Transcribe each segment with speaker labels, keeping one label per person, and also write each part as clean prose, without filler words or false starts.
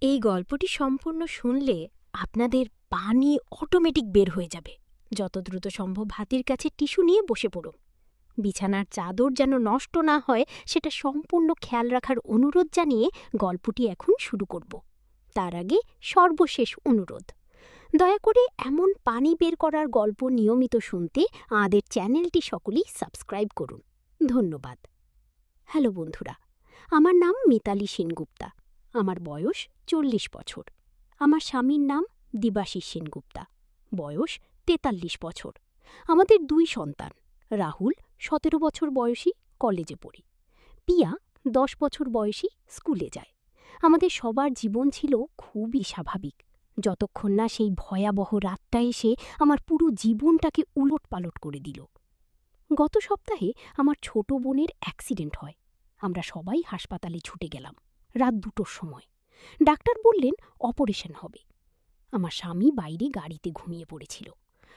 Speaker 1: এই গল্পটি সম্পূর্ণ শুনলে আপনাদের পানি অটোমেটিক বের হয়ে যাবে। যত দ্রুত সম্ভব হাতির কাছে টিস্যু নিয়ে বসে পড়ুন। বিছানার চাদর যেন নষ্ট না হয় সেটা সম্পূর্ণ খেয়াল রাখার অনুরোধ জানিয়ে গল্পটি এখন শুরু করব। তার আগে সর্বশেষ অনুরোধ, দয়া করে এমন পানি বের করার গল্প নিয়মিত শুনতে আমাদের চ্যানেলটি সকলেই সাবস্ক্রাইব করুন। ধন্যবাদ। হ্যালো বন্ধুরা, আমার নাম মিতালি সেনগুপ্তা। আমার বয়স 40 বছর। আমার স্বামীর নাম দিবাশিস সেনগুপ্তা, বয়স 43 বছর। আমাদের 2 সন্তান, রাহুল 17 বছর বয়সী, কলেজে পড়ে। পিয়া 10 বছর বয়সী, স্কুলে যায়। আমাদের সবার জীবন ছিল খুবই স্বাভাবিক, যতক্ষণ না সেই ভয়াবহ রাতটা এসে আমার পুরো জীবনটাকে উলটপালট করে দিল। গত সপ্তাহে আমার ছোট বোনের অ্যাক্সিডেন্ট হয়। আমরা সবাই হাসপাতালে ছুটে গেলাম রাত 2টোর সময়। ডাক্তার বললেন অপারেশন হবে। আমার স্বামী বাইরে গাড়িতে ঘুমিয়ে পড়েছিল।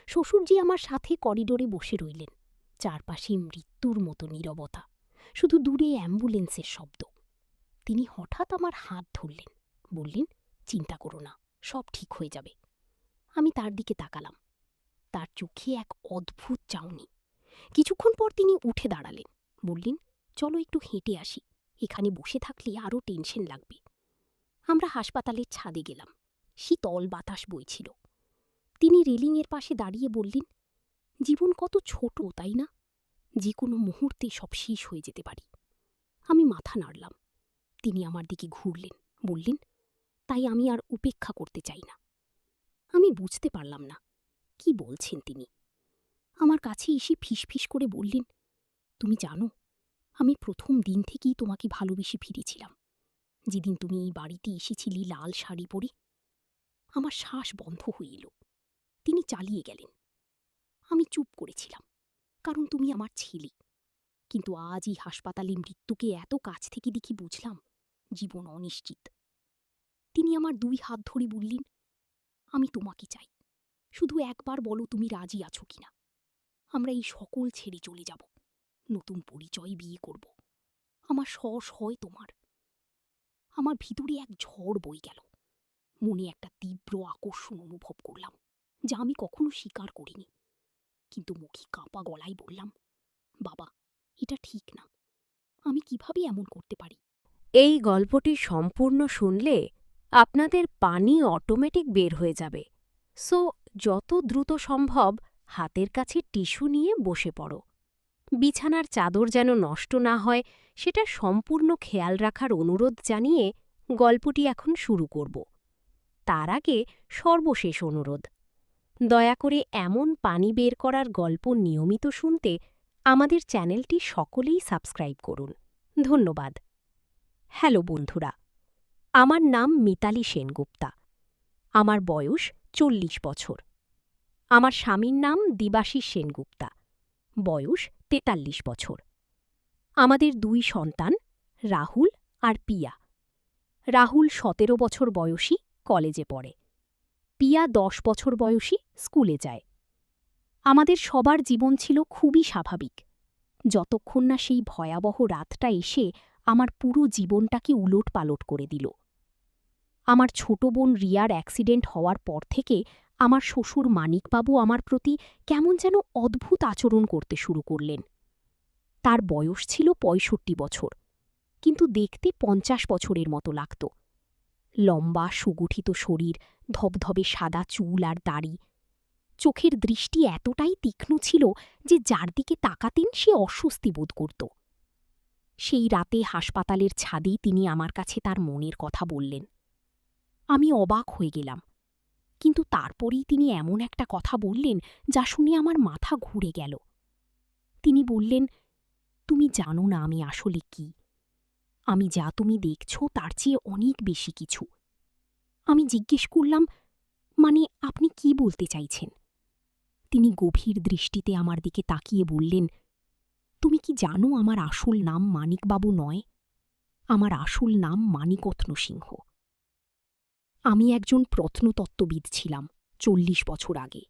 Speaker 1: শ্বশুরজি আমার সাথে করিডোরে বসে রইলেন। চারপাশে মৃত্যুর মতো নীরবতা, শুধু দূরে অ্যাম্বুলেন্সের শব্দ। তিনি হঠাৎ আমার হাত ধরলেন, বললেন, চিন্তা করো না, সব ঠিক হয়ে যাবে। আমি তার দিকে তাকালাম। তার চোখে এক অদ্ভুত চাউনি। কিছুক্ষণ পর তিনি উঠে দাঁড়ালেন, বললেন, চলো একটু হেঁটে আসি, এখানে বসে থাকলে আরও টেনশন লাগবে। আমরা হাসপাতালের ছাদে গেলাম। শীতল বাতাস বইছিল। তিনি রেলিংয়ের পাশে দাঁড়িয়ে বললেন, জীবন কত ছোট, তাই না? যে কোনো মুহূর্তে সব শেষ হয়ে যেতে পারি। আমি মাথা নাড়লাম। তিনি আমার দিকে ঘুরলেন, বললেন, তাই আমি আর উপেক্ষা করতে চাই না। আমি বুঝতে পারলাম না কি বলছেন তিনি। আমার কাছে এসে ফিসফিস করে বললেন, তুমি জানো, আমি প্রথম দিন থেকেই তোমাকে ভালোবেসে ফিরেছিলাম। যেদিন তুমি এই বাড়িতে এসেছিলি লাল শাড়ি পরে, আমার শ্বাস বন্ধ হয়ে এলো। তিনি চালিয়ে গেলেন। আমি চুপ করেছিলাম, কারণ তুমি আমার ছেলে। কিন্তু আজ এই হাসপাতালে মৃত্যুকে এত কাছ থেকে দেখে বুঝলাম জীবন অনিশ্চিত। তিনি আমার 2 হাত ধরে বললেন, আমি তোমাকে চাই, শুধু একবার বলো তুমি রাজি আছো কিনা। আমরা এই সকল ছেড়ে চলে যাব, নতুন পরিচয় বিয়ে করব। আমার হয় তোমার। আমার ভিতরে এক ঝড় বই গেল। মনে একটা তীব্র আকর্ষণ অনুভব করলাম, যা আমি কখনো স্বীকার করিনি। কিন্তু মুখে কাঁপা গলায় বললাম, বাবা, এটা ঠিক না। আমি কিভাবে এমন করতে পারি? এই গল্পটি সম্পূর্ণ শুনলে আপনাদের পানি অটোমেটিক বের হয়ে যাবে। সো যত দ্রুত সম্ভব হাতের কাছে টিস্যু নিয়ে বসে পড়ো। বিছানার চাদর যেন নষ্ট না হয় সেটা সম্পূর্ণ খেয়াল রাখার অনুরোধ জানিয়ে গল্পটি এখন শুরু করব। তার আগে সর্বশেষ অনুরোধ, দয়া করে এমন পানি বের করার গল্প নিয়মিত শুনতে আমাদের চ্যানেলটি সকলেই সাবস্ক্রাইব করুন। ধন্যবাদ। হ্যালো বন্ধুরা, আমার নাম মিতালি সেনগুপ্তা। আমার বয়স 40 বছর। আমার স্বামীর নাম দিবাশিস সেনগুপ্তা, বয়স 43 বছর। আমাদের 2 সন্তান, রাহুল আর পিয়া। রাহুল 17 বছর বয়সী, কলেজে পড়ে। পিয়া 10 বছর বয়সী, স্কুলে যায়। আমাদের সবার জীবন ছিল খুবই স্বাভাবিক, যতক্ষণ না সেই ভয়াবহ রাতটা এসে আমার পুরো জীবনটাকে উলটপালট করে দিল। আমার ছোট বোন রিয়ার অ্যাক্সিডেন্ট হওয়ার পর থেকে আমার শ্বশুর মানিকবাবু আমার প্রতি কেমন যেন অদ্ভুত আচরণ করতে শুরু করলেন। তার বয়স ছিল 65 বছর, কিন্তু দেখতে 50 বছরের মতো লাগত। লম্বা সুগঠিত শরীর, ধবধবে সাদা চুল আর দাড়ি। চোখের দৃষ্টি এতটাই তীক্ষ্ণ ছিল যে যার দিকে তাকাতেন সে অস্বস্তি বোধ করত। সেই রাতে হাসপাতালের ছাদেই তিনি আমার কাছে তার মনের কথা বললেন। আমি অবাক হয়ে গেলাম, কিন্তু তারপরেই তিনি এমন একটা কথা বললেন যা শুনে আমার মাথা ঘুরে গেল। তিনি বললেন, তুমি জানো না আমি আসলে কি। আমি যা তুমি দেখছ তার চেয়ে অনেক বেশি কিছু। আমি জিজ্ঞেস করলাম, মানে আপনি কি বলতে চাইছেন? তিনি গভীর দৃষ্টিতে আমার দিকে তাকিয়ে বললেন, তুমি কি জানো আমার আসল নাম মানিকবাবু নয়, আমার আসল নাম মানিকত্ন সিংহ। আমি একজন প্রত্নতত্ত্ববিদ ছিলাম 40 বছর আগে।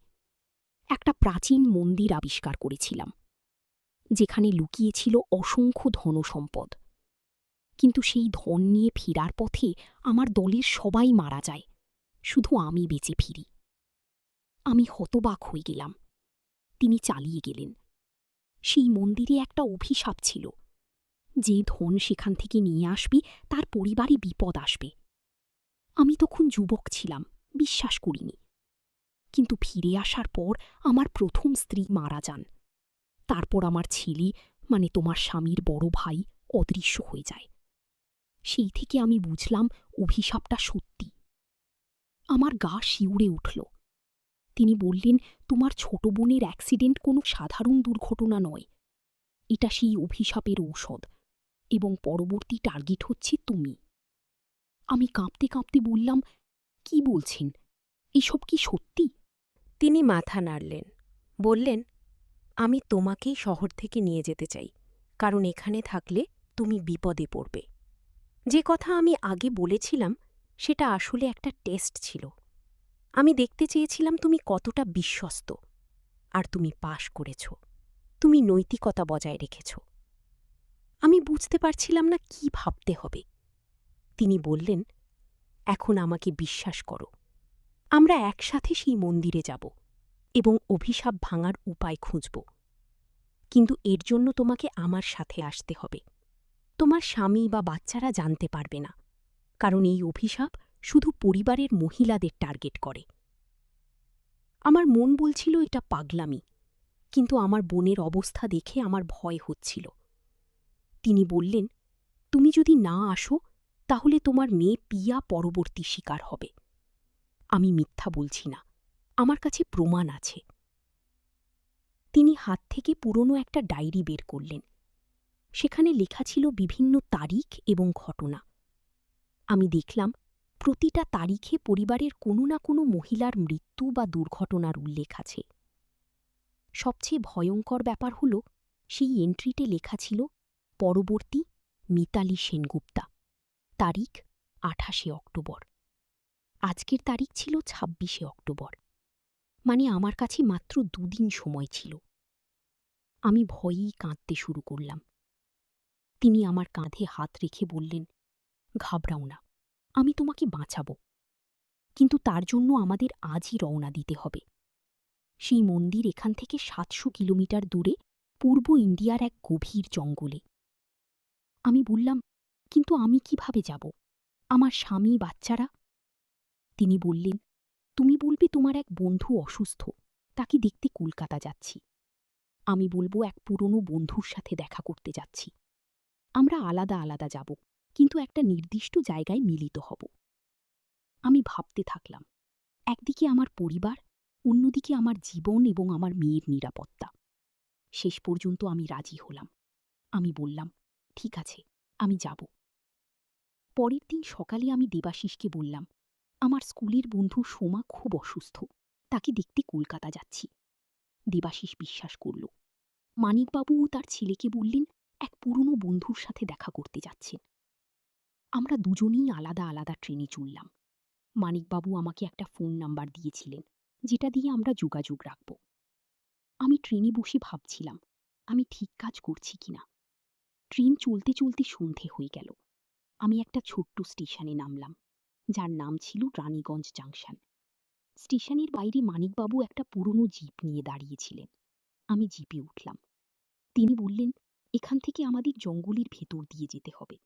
Speaker 1: একটা প্রাচীন মন্দির আবিষ্কার করেছিলাম, যেখানে লুকিয়ে ছিল অসংখ্য ধনসম্পদ।
Speaker 2: কিন্তু সেই ধন নিয়ে ফেরার পথে আমার দলের সবাই মারা যায়, শুধু আমি বেঁচে ফিরি। আমি হতবাক হয়ে গেলাম। তিনি চালিয়ে গেলেন। সেই মন্দিরে একটা অভিশাপ ছিল, যে ধন সেখান থেকে নিয়ে আসবি তার পরিবারে বিপদ আসবে। আমি তখন যুবক ছিলাম, বিশ্বাস করিনি। কিন্তু ফিরে আসার পর আমার প্রথম স্ত্রী মারা যান। তারপর আমার ছেলে, মানে তোমার স্বামীর বড় ভাই, অদৃশ্য হয়ে যায়। সেই থেকে আমি বুঝলাম অভিশাপটা সত্যি। আমার গা শিউরে উঠল। তিনি বললেন, তোমার ছোট বোনের অ্যাক্সিডেন্ট কোনো সাধারণ দুর্ঘটনা নয়, এটা সেই অভিশাপের ঔষধ, এবং পরবর্তী টার্গেট হচ্ছে তুমি। আমি কাঁপতে কাঁপতে বললাম, কি বলছেন, এসব কি সত্যি?
Speaker 3: তিনি মাথা নাড়লেন, বললেন, আমি তোমাকেই শহর থেকে নিয়ে যেতে চাই, কারণ এখানে থাকলে তুমি বিপদে পড়বে। যে কথা আমি আগে বলেছিলাম সেটা আসলে একটা টেস্ট ছিল। আমি দেখতে চেয়েছিলাম তুমি কতটা বিশ্বস্ত, আর তুমি পাশ করেছ। তুমি নৈতিকতা বজায় রেখেছ। আমি বুঝতে পারছিলাম না কি ভাবতে হবে। তিনি বললেন, এখন আমাকে বিশ্বাস করো, আমরা একসাথে সেই মন্দিরে যাব এবং অভিশাপ ভাঙার উপায় খুঁজব। কিন্তু এর জন্য তোমাকে আমার সাথে আসতে হবে। তোমার স্বামী বা বাচ্চারা জানতে পারবে না, কারণ এই অভিশাপ শুধু পরিবারের মহিলাদের টার্গেট করে। আমার মন বলছিল এটা পাগলামি, কিন্তু আমার বোনের অবস্থা দেখে আমার ভয় হচ্ছিল। তিনি বললেন, তুমি যদি না আসো তাহলে তোমার মেয়ে পিয়া পরবর্তী শিকার হবে। আমি মিথ্যা বলছি না, আমার কাছে প্রমাণ আছে। তিনি হাত থেকে পুরনো একটা ডায়েরি বের করলেন। সেখানে লেখা ছিল বিভিন্ন তারিখ এবং ঘটনা। আমি দেখলাম প্রতিটা তারিখে পরিবারের কোনো না কোনো মহিলার মৃত্যু বা দুর্ঘটনার উল্লেখ আছে। সবচেয়ে ভয়ঙ্কর ব্যাপার হল, সেই এন্ট্রিতে লেখা ছিল পরবর্তী মিতালি সেনগুপ্তা, তারিখ 28 অক্টোবর। আজকের তারিখ ছিল 26 অক্টোবর, মানে আমার কাছে মাত্র 2 দিন সময় ছিল। আমি ভয়েই কাঁদতে শুরু করলাম। তিনি আমার কাঁধে হাত রেখে বললেন, ঘাবড়াও না, আমি তোমাকে বাঁচাব, কিন্তু তার জন্য আমাদের আজই রওনা দিতে হবে। সেই মন্দির এখান থেকে 700 কিলোমিটার দূরে, পূর্ব ইন্ডিয়ার এক গভীর জঙ্গলে। আমি বললাম, কিন্তু আমি কিভাবে যাব, আমার স্বামী, বাচ্চারা? তিনি বললেন, তুমি বলবে তোমার এক বন্ধু অসুস্থ, তাকে দেখতে কলকাতা যাচ্ছি। আমি বলবো এক পুরনো বন্ধুর সাথে দেখা করতে যাচ্ছি। আমরা আলাদা আলাদা যাব, কিন্তু একটা নির্দিষ্ট জায়গায় মিলিত হব। আমি ভাবতে থাকলাম, একদিকে আমার পরিবার, অন্যদিকে আমার জীবন এবং আমার মেয়ের নিরাপত্তা। শেষ পর্যন্ত আমি রাজি হলাম। আমি বললাম, ঠিক আছে, আমি যাব। পরের দিন সকালে আমি দেবাশিসকে বললাম, আমার স্কুলের বন্ধু সোমা খুব অসুস্থ, তাকে দেখতে কলকাতা যাচ্ছি। দেবাশিস বিশ্বাস করল। মানিকবাবুও তার ছেলেকে বললেন, এক পুরনো বন্ধুর সাথে দেখা করতে যাচ্ছেন। আমরা দুজনেই আলাদা আলাদা ট্রেনে চললাম। মানিকবাবু আমাকে একটা ফোন নাম্বার দিয়েছিলেন, যেটা দিয়ে আমরা যোগাযোগ রাখব। আমি ট্রেনে বসে ভাবছিলাম, আমি ঠিক কাজ করছি কিনা। ট্রেন চলতে চলতে সন্ধে হয়ে গেল। আমি একটা ছোট্ট স্টেশনে নামলাম, যার নাম ছিল রানীগঞ্জ জাংশন। স্টেশনের বাইরে মানিকবাবু একটা পুরনো জিপ নিয়ে দাঁড়িয়েছিলেন। আমি জিপে উঠলাম। তিনি বললেন, এখান থেকে আমাদের জঙ্গলের ভেতর দিয়ে যেতে হবে,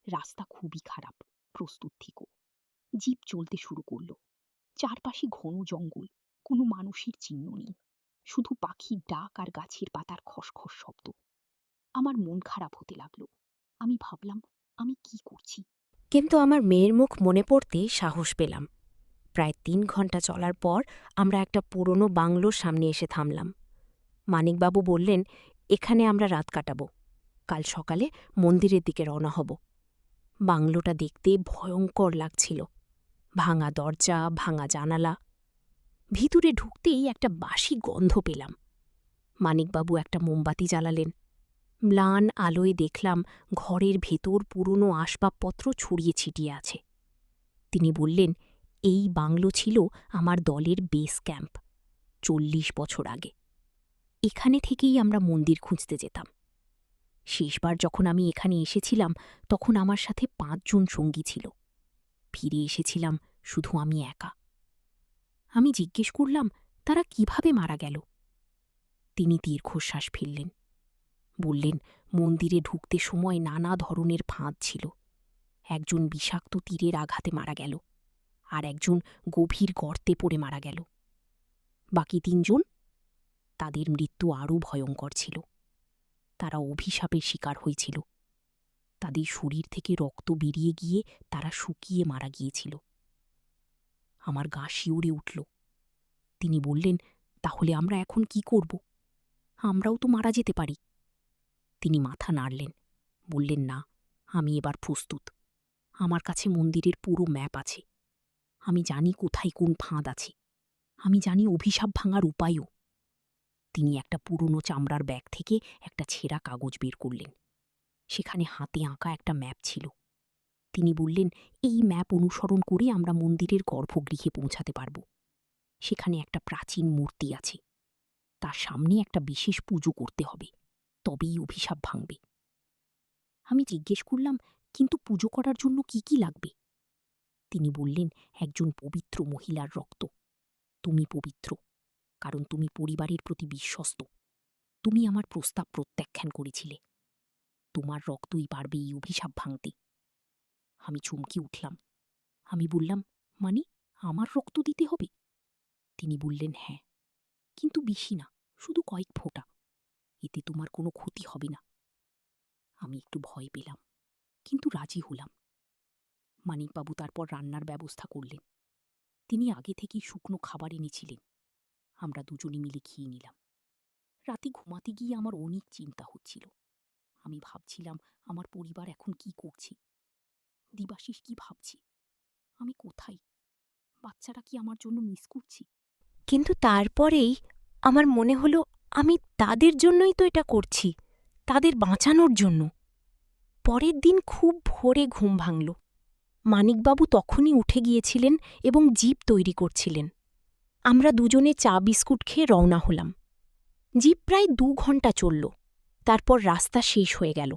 Speaker 3: রাস্তা খুবই খারাপ, প্রস্তুত থেকো। জিপ চলতে শুরু করল। চারপাশে ঘন জঙ্গল, কোনো মানুষের চিহ্ন নেই, শুধু পাখির ডাক আর গাছের পাতার খসখস শব্দ। আমার মন খারাপ হতে লাগলো। আমি ভাবলাম, আমি কি করছি। কিন্তু আমার মেয়ের মুখ মনে পড়তে সাহস পেলাম। প্রায় 3 ঘন্টা চলার পর আমরা একটা পুরনো বাংলোর সামনে এসে থামলাম। মানিকবাবু বললেন, এখানে আমরা রাত কাটাব, কাল সকালে মন্দিরের দিকে রওনা হব। বাংলোটা দেখতে ভয়ঙ্কর লাগছিল। ভাঙা দরজা, ভাঙা জানালা। ভিতরে ঢুকতেই একটা বাসি গন্ধ পেলাম। মানিকবাবু একটা মোমবাতি জ্বালালেন। ম্লান আলোয় দেখলাম ঘরের ভেতর পুরনো আসবাবপত্র ছড়িয়ে ছিটিয়ে আছে। তিনি বললেন, এই বাংলো ছিল আমার দলের বেস ক্যাম্প 40 বছর আগে। এখানে থেকেই আমরা মন্দির খুঁজতে যেতাম।
Speaker 2: শেষবার যখন আমি এখানে এসেছিলাম তখন আমার সাথে ৫ জন সঙ্গী ছিল। ফিরে এসেছিলাম শুধু আমি একা। আমি জিজ্ঞেস করলাম, তারা কিভাবে মারা গেল? তিনি দীর্ঘশ্বাস ফেললেন। বললেন, মন্দিরে ঢুকতে সময় নানা ধরনের ফাঁদ ছিল। একজন বিষাক্ত তীরের আঘাতে মারা গেল, আর একজন গভীর গর্তে পড়ে মারা গেল। বাকি ৩ জন, তাদের মৃত্যু আরও ভয়ঙ্কর ছিল। তারা অভিশাপের শিকার হয়েছিল। তাদের শরীর থেকে রক্ত বেরিয়ে গিয়ে তারা শুকিয়ে মারা গিয়েছিল। আমার গা শিউরে উঠল। তিনি বললেন, তাহলে আমরা এখন কি করব? আমরাও তো মারা যেতে পারি। তিনি মাথা নাড়লেন, বললেন, না, আমি এবার প্রস্তুত। আমার কাছে মন্দিরের পুরো ম্যাপ আছে। আমি জানি কোথায় কোন ফাঁদ আছে। আমি জানি অভিশাপ ভাঙার উপায়ও। তিনি একটা পুরনো চামড়ার ব্যাগ থেকে একটা ছেঁড়া কাগজ বের করলেন। সেখানে হাতে আঁকা একটা ম্যাপ ছিল। তিনি বললেন, এই ম্যাপ অনুসরণ করে আমরা মন্দিরের গর্ভগৃহে পৌঁছাতে পারব। সেখানে একটা প্রাচীন মূর্তি আছে। তার সামনে একটা বিশেষ পুজো করতে হবে, তবেই অভিশাপ ভাঙবে। আমি জিজ্ঞেস করলাম, কিন্তু পুজো করার জন্য কি কি লাগবে? তিনি বললেন, একজন পবিত্র মহিলার রক্ত। তুমি পবিত্র, কারণ তুমি পরিবারের প্রতি বিশ্বস্ত। তুমি আমার প্রস্তাব প্রত্যাখ্যান করেছিলে। তোমার রক্তই পারবে এই অভিশাপ ভাঙতে। আমি চমকে উঠলাম। আমি বললাম, মানে আমার রক্ত দিতে হবে? তিনি বললেন, হ্যাঁ, কিন্তু বেশি না, শুধু কয়েক ফোঁটা। এতে তোমার কোনো ক্ষতি হবে না। আমি একটু ভয় পেলাম, কিন্তু রাজি হলাম। মানিকবাবু তারপর রান্নার ব্যবস্থা করলেন। তিনি আগে থেকেই শুকনো খাবার এনেছিলেন। আমরা দুজনে মিলে খেয়ে নিলাম। রাতে ঘুমাতে গিয়ে আমার অনেক চিন্তা হচ্ছিল। আমি ভাবছিলাম, আমার পরিবার এখন কি করছে? দিবাশিস কি ভাবছে? আমি কোথায়? বাচ্চারা কি আমার জন্য মিস করছি?
Speaker 3: কিন্তু তারপরেই আমার মনে হলো, আমি তাদের জন্যই তো এটা করছি, তাদের বাঁচানোর জন্য। পরের দিন খুব ভোরে ঘুম ভাঙল। মানিকবাবু তখনই উঠে গিয়েছিলেন এবং জিপ তৈরি করছিলেন। আমরা দুজনে চা বিস্কুট খেয়ে রওনা হলাম। জিপ প্রায় ২ ঘণ্টা চলল। তারপর রাস্তা শেষ হয়ে গেল।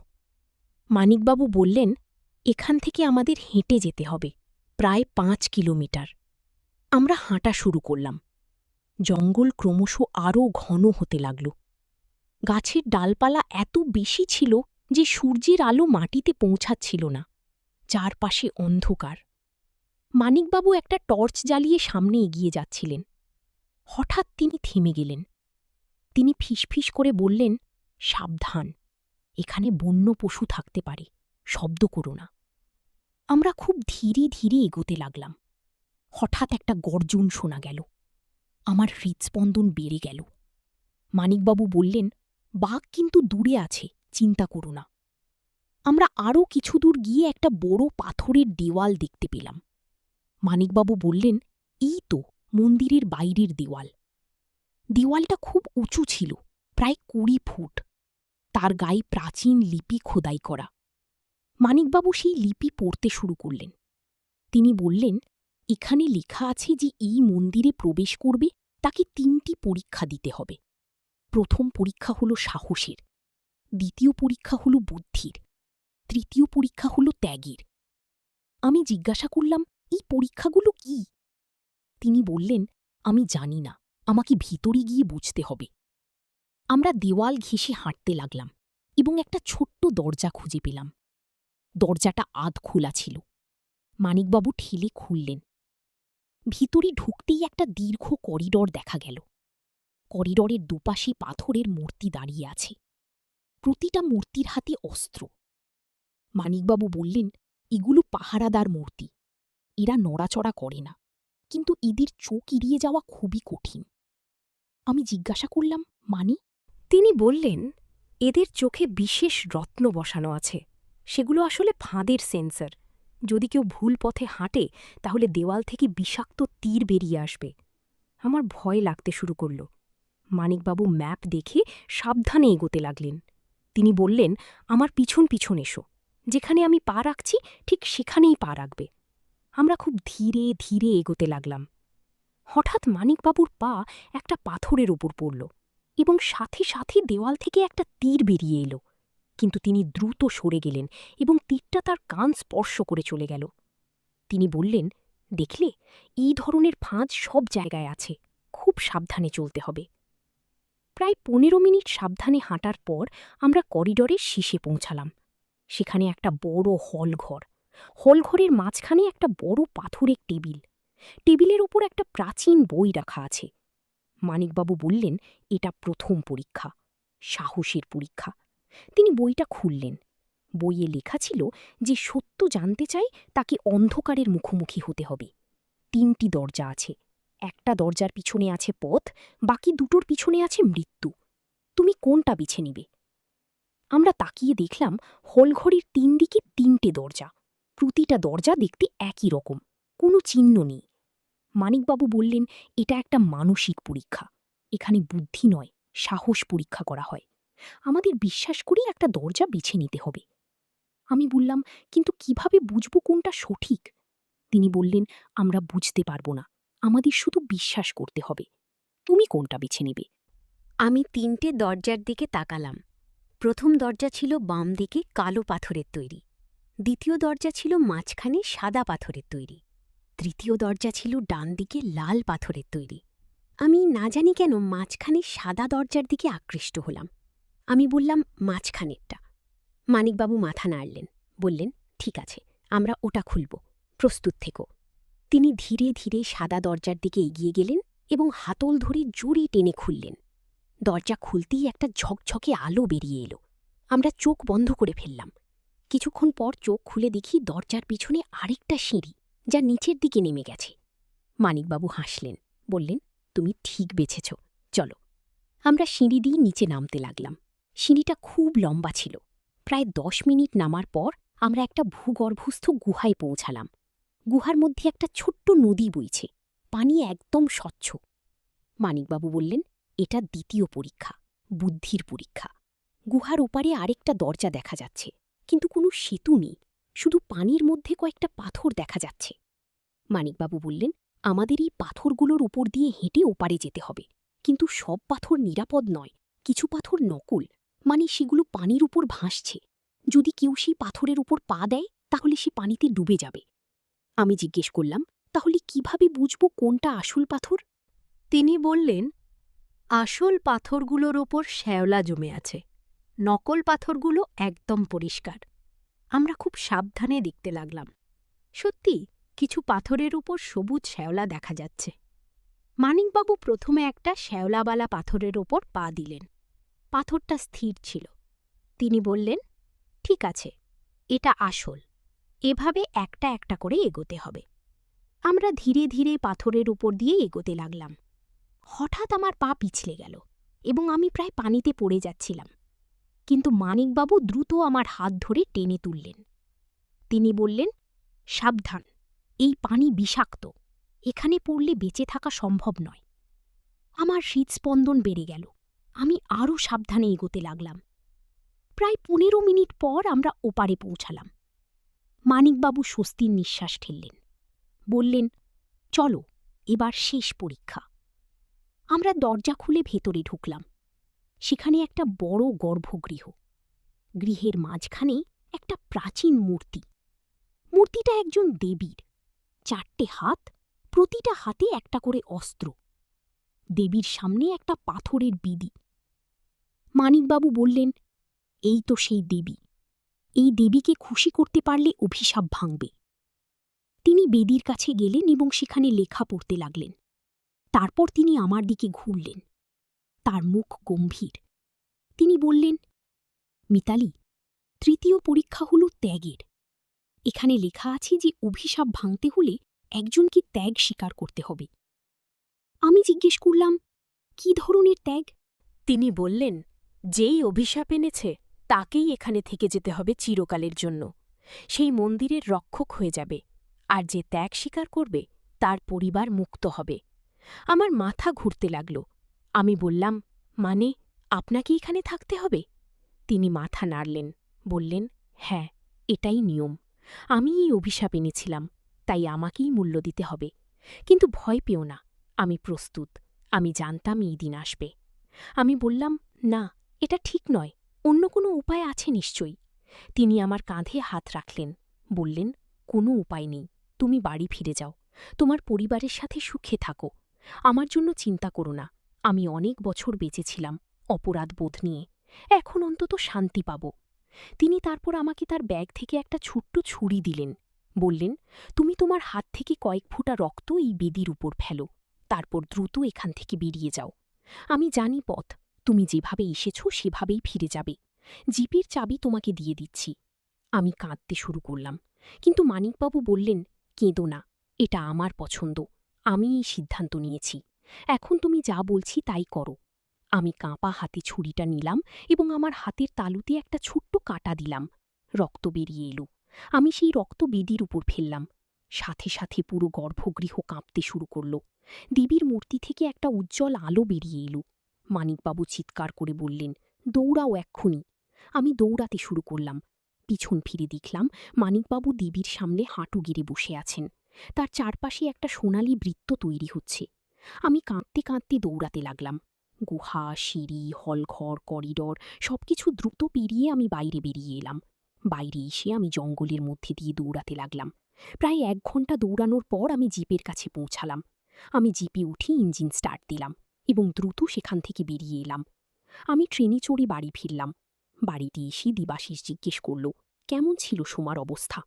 Speaker 3: মানিকবাবু বললেন, এখান থেকে আমাদের হেঁটে যেতে হবে, প্রায় ৫ কিলোমিটার। আমরা হাঁটা শুরু করলাম। জঙ্গল ক্রমশ আরও ঘন হতে লাগল। গাছের ডালপালা এত বেশি ছিল যে সূর্যের আলো মাটিতে পৌঁছাচ্ছিল না। চারপাশে অন্ধকার। মানিকবাবু একটা টর্চ জ্বালিয়ে সামনে এগিয়ে যাচ্ছিলেন। হঠাৎ তিনি থেমে গেলেন। তিনি ফিসফিস করে বললেন, সাবধান, এখানে বন্য পশু থাকতে পারে, শব্দ করো না। আমরা খুব ধীরে ধীরে এগোতে লাগলাম। হঠাৎ একটা গর্জন শোনা গেল। আমার হৃৎস্পন্দন বেড়ে গেল। মানিকবাবু বললেন, বাঘ কিন্তু দূরে আছে, চিন্তা করো না। আমরা আরও কিছু দূর গিয়ে একটা বড় পাথরের দেওয়াল দেখতে পেলাম। মানিকবাবু বললেন, এই তো মন্দিরের বাইরের দেওয়াল। দেওয়ালটা খুব উঁচু ছিল, প্রায় ২০ ফুট। তার গায়ে প্রাচীন লিপি খোদাই করা। মানিকবাবু সেই লিপি পড়তে শুরু করলেন। তিনি বললেন, এখানে লেখা আছে যে এই মন্দিরে প্রবেশ করবে তাকে ৩টি পরীক্ষা দিতে হবে। প্রথম পরীক্ষা হল সাহসের, দ্বিতীয় পরীক্ষা হল বুদ্ধির, তৃতীয় পরীক্ষা হল ত্যাগের। আমি জিজ্ঞাসা করলাম, এই পরীক্ষাগুলো কি? তিনি বললেন, আমি জানি না, আমাকে ভিতরে গিয়ে বুঝতে হবে। আমরা দেওয়াল ঘেঁষে হাঁটতে লাগলাম এবং একটা ছোট্ট দরজা খুঁজে পেলাম। দরজাটা আধ খোলা ছিল। মানিকবাবু ঠেলে খুললেন। ভিতরে ঢুকতেই একটা দীর্ঘ করিডর দেখা গেল। করিডরের দুপাশে পাথরের মূর্তি দাঁড়িয়ে আছে। প্রতিটা মূর্তির হাতে অস্ত্র। মানিকবাবু বললেন, এগুলো পাহারাদার মূর্তি। এরা নড়াচড়া করে না, কিন্তু এদের চোখ এড়িয়ে যাওয়া খুবই কঠিন। আমি জিজ্ঞাসা করলাম, মানে? তিনি বললেন, এদের চোখে বিশেষ রত্ন বসানো আছে। সেগুলো আসলে ফাঁদের সেন্সর। যদি কেউ ভুল পথে হাঁটে তাহলে দেওয়াল থেকে বিষাক্ত তীর বেরিয়ে আসবে। আমার ভয় লাগতে শুরু করল। মানিকবাবু ম্যাপ দেখে সাবধানে এগোতে লাগলেন। তিনি বললেন, আমার পিছন পিছন এসো। যেখানে আমি পা রাখছি ঠিক সেখানেই পা রাখবে। আমরা খুব ধীরে ধীরে এগোতে লাগলাম। হঠাৎ মানিকবাবুর পা একটা পাথরের ওপর পড়ল এবং সাথে সাথে দেওয়াল থেকে একটা তীর বেরিয়ে এলো।
Speaker 2: কিন্তু তিনি দ্রুত সরে গেলেন এবং তীরটা তার কান স্পর্শ করে চলে গেল। তিনি বললেন, দেখলে, এই ধরনের ফাঁদ সব জায়গায় আছে, খুব সাবধানে চলতে হবে। প্রায় 15 মিনিট সাবধানে হাঁটার পর আমরা করিডরের শীর্ষে পৌঁছালাম। সেখানে একটা বড় হলঘর। হলঘরের মাঝখানে একটা বড় পাথরের টেবিল। টেবিলের ওপর একটা প্রাচীন বই রাখা আছে। মানিকবাবু বললেন, এটা প্রথম পরীক্ষা, সাহসের পরীক্ষা। তিনি বইটা খুললেন। বইয়ে লেখা ছিল যে সত্য জানতে চাই তাকে অন্ধকারের মুখোমুখি হতে হবে। 3টি দরজা আছে। একটা দরজার পিছনে আছে পথ, বাকি দুটোর পিছনে আছে মৃত্যু। তুমি কোনটা বেছে নিবে? আমরা তাকিয়ে দেখলাম হলঘরের 3 দিকে 3টে দরজা। প্রতিটা দরজা দেখতে একই রকম, কোনো চিহ্ন নেই। মানিকবাবু বললেন, এটা একটা মানসিক পরীক্ষা। এখানে বুদ্ধি নয়, সাহস পরীক্ষা করা হয়। আমাদের বিশ্বাস করে একটা দরজা বেছে নিতে হবে। আমি বললাম, কিন্তু কিভাবে বুঝব কোনটা সঠিক? তিনি বললেন, আমরা বুঝতে পারব না, আমাদের শুধু বিশ্বাস করতে হবে। তুমি কোনটা বেছে নেবে?
Speaker 3: আমি 3টে দরজার দিকে তাকালাম। প্রথম দরজা ছিল বাম দিকে কালো পাথরের তৈরি, দ্বিতীয় দরজা ছিল মাঝখানে সাদা পাথরের তৈরি, তৃতীয় দরজা ছিল ডান দিকে লাল পাথরের তৈরি। আমি না জানি কেন মাঝখানে সাদা দরজার দিকে আকৃষ্ট হলাম। আমি বললাম, মাঝখানেরটা। মানিকবাবু মাথা নাড়লেন, বললেন, ঠিক আছে, আমরা ওটা খুলব, প্রস্তুত থেকো। তিনি ধীরে ধীরে সাদা দরজার দিকে এগিয়ে গেলেন এবং হাতল ধরে জোরে টেনে খুললেন। দরজা খুলতেই একটা ঝকঝকে আলো বেরিয়ে এলো। আমরা চোখ বন্ধ করে ফেললাম। কিছুক্ষণ পর চোখ খুলে দেখি দরজার পিছনে আরেকটা সিঁড়ি, যা নিচের দিকে নেমে গেছে। মানিকবাবু হাসলেন, বললেন, তুমি ঠিক বেছেছ, চলো। আমরা সিঁড়ি দিয়ে নিচে নামতে লাগলাম। সিঁড়িটা খুব লম্বা ছিল। প্রায় 10 মিনিট নামার পর আমরা একটা ভূগর্ভস্থ গুহায় পৌঁছালাম। গুহার মধ্যে একটা ছোট্ট নদী বইছে, পানি একদম স্বচ্ছ। মানিকবাবু বললেন, এটা দ্বিতীয় পরীক্ষা, বুদ্ধির পরীক্ষা। গুহার ওপারে আরেকটা দরজা দেখা যাচ্ছে, কিন্তু কোনো সেতু নেই, শুধু পানির মধ্যে কয়েকটা পাথর দেখা যাচ্ছে। মানিকবাবু বললেন, আমাদের এই পাথরগুলোর উপর দিয়ে হেঁটে ওপারে যেতে হবে, কিন্তু সব পাথর নিরাপদ নয়, কিছু পাথর নকল, মানে সেগুলো পানির উপর ভাসছে। যদি কেউ সেই পাথরের উপর পা দেয় তাহলে সে পানিতে ডুবে যাবে। আমি জিজ্ঞেস করলাম, তাহলে কিভাবে বুঝব কোনটা আসল পাথর?
Speaker 1: তিনি বললেন, আসল পাথরগুলোর ওপর শ্যাওলা জমে আছে, নকল পাথরগুলো একদম পরিষ্কার। আমরা খুব সাবধানে দেখতে লাগলাম। সত্যি কিছু পাথরের উপর সবুজ শ্যাওলা দেখা যাচ্ছে। মানিকবাবু প্রথমে একটা শ্যাওলাবালা পাথরের ওপর পা দিলেন। পাথরটা স্থির ছিল। তিনি বললেন, ঠিক আছে, এটা আসল, এভাবে একটা একটা করে এগোতে হবে। আমরা ধীরে ধীরে পাথরের উপর দিয়ে এগোতে লাগলাম। হঠাৎ আমার পা পিছলে গেল এবং আমি প্রায় পানিতে পড়ে যাচ্ছিলাম। কিন্তু মানিকবাবু দ্রুত আমার হাত ধরে টেনে তুললেন। তিনি বললেন, সাবধান, এই পানি বিষাক্ত, এখানে পড়লে বেঁচে থাকা সম্ভব নয়। আমার হৃৎস্পন্দন বেড়ে গেল। আমি আরও সাবধানে এগোতে লাগলাম। প্রায় 15 মিনিট পর আমরা ওপারে পৌঁছালাম। মানিকবাবু স্বস্তির নিঃশ্বাস ঠেললেন, বললেন, চলো, এবার শেষ পরীক্ষা। আমরা দরজা খুলে ভেতরে ঢুকলাম। সেখানে একটা বড় গর্ভগৃহ। গৃহের মাঝখানে একটা প্রাচীন মূর্তি। মূর্তিটা একজন দেবীর, 4টে হাত, প্রতিটা হাতে একটা করে অস্ত্র। দেবীর সামনে একটা পাথরের বিদি। মানিকবাবু বললেন, এই তো সেই দেবী, এই দেবীকে খুশি করতে পারলে অভিশাপ ভাঙবে। তিনি বেদির কাছে গেলেন এবং সেখানে লেখা পড়তে লাগলেন। তারপর তিনি আমার দিকে ঘুরলেন। তার মুখ গম্ভীর। তিনি বললেন, মিতালি, তৃতীয় পরীক্ষা হল ত্যাগের। এখানে লেখা আছে যে অভিশাপ ভাঙতে হলে একজনকে ত্যাগ স্বীকার করতে হবে। আমি জিজ্ঞেস করলাম, কি ধরনের ত্যাগ?
Speaker 3: তিনি বললেন, যেই অভিশাপ এনেছে তাকেই এখানে থেকে যেতে হবে চিরকালের জন্য। সেই মন্দিরের রক্ষক হয়ে যাবে, আর যে ত্যাগ স্বীকার করবে তার পরিবার মুক্ত হবে। আমার মাথা ঘুরতে লাগল। আমি বললাম, মানে আপনাকে এখানে থাকতে হবে? তিনি মাথা নাড়লেন, বললেন, হ্যাঁ, এটাই নিয়ম। আমি এই অভিশাপ এনেছিলাম, তাই আমাকেই মূল্য দিতে হবে। কিন্তু ভয় পেও না, আমি প্রস্তুত। আমি জানতাম এই দিন আসবে। আমি বললাম, না, এটা ঠিক নয়,
Speaker 2: অন্য কোনো উপায় আছে নিশ্চয়ই। তিনি আমার কাঁধে হাত রাখলেন, বললেন, কোনো উপায় নেই, তুমি বাড়ি ফিরে যাও, তোমার পরিবারের সাথে সুখে থাকো, আমার জন্য চিন্তা করো না। আমি অনেক বছর বেঁচেছিলাম অপরাধ বোধ নিয়ে, এখন অন্তত শান্তি পাব। তিনি তারপর আমাকে তার ব্যাগ থেকে একটা ছোট্ট ছুরি দিলেন, বললেন, তুমি তোমার হাত থেকে কয়েক ফোঁটা রক্ত এই বেদির উপর ফেলো, তারপর দ্রুত এখান থেকে বেরিয়ে যাও। আমি জানি পথ, তুমি যেভাবে এসেছ সেভাবেই ফিরে যাবে। জিপের চাবি তোমাকে দিয়ে দিচ্ছি। আমি কাঁদতে শুরু করলাম, কিন্তু মানিকবাবু বললেন, কেঁদো না, এটা আমার পছন্দ, আমি এই সিদ্ধান্ত নিয়েছি, এখন তুমি যা বলছি তাই করো। আমি কাঁপা হাতে ছুরিটা নিলাম এবং আমার হাতের তালুতে একটা ছোট্ট কাঁটা দিলাম। রক্ত বেরিয়ে এলো। আমি সেই রক্ত বেদির উপর ফেললাম। সাথে সাথে পুরো গর্ভগৃহ কাঁপতে শুরু করল। দেবীর মূর্তি থেকে একটা উজ্জ্বল আলো বেরিয়ে এলো। মানিকবাবু চিৎকার করে বললেন, দৌড়াও এক্ষুনি। আমি দৌড়াতে শুরু করলাম। পিছন ফিরে দেখলাম মানিকবাবু দেবীর সামনে হাঁটু গেড়ে বসে আছেন। তার চারপাশে একটা সোনালি বৃত্ত তৈরি হচ্ছে। আমি কাঁদতে কাঁদতে দৌড়াতে লাগলাম। গুহা, সিঁড়ি, হলঘর, করিডর সবকিছু দ্রুত পেরিয়ে আমি বাইরে বেরিয়ে এলাম। বাইরে এসে আমি জঙ্গলের মধ্যে দিয়ে দৌড়াতে লাগলাম। প্রায় 1 ঘন্টা দৌড়ানোর পর আমি জিপের কাছে পৌঁছালাম। আমি জিপে উঠে ইঞ্জিন স্টার্ট দিলাম এবং দ্রুত সেখান থেকে বেরিয়ে এলাম। আমি ট্রেনে চড়ে বাড়ি ফিরলাম। বাড়িতে এসে দেবাশিস জিজ্ঞেস করল, কেমন ছিল সোমার অবস্থা।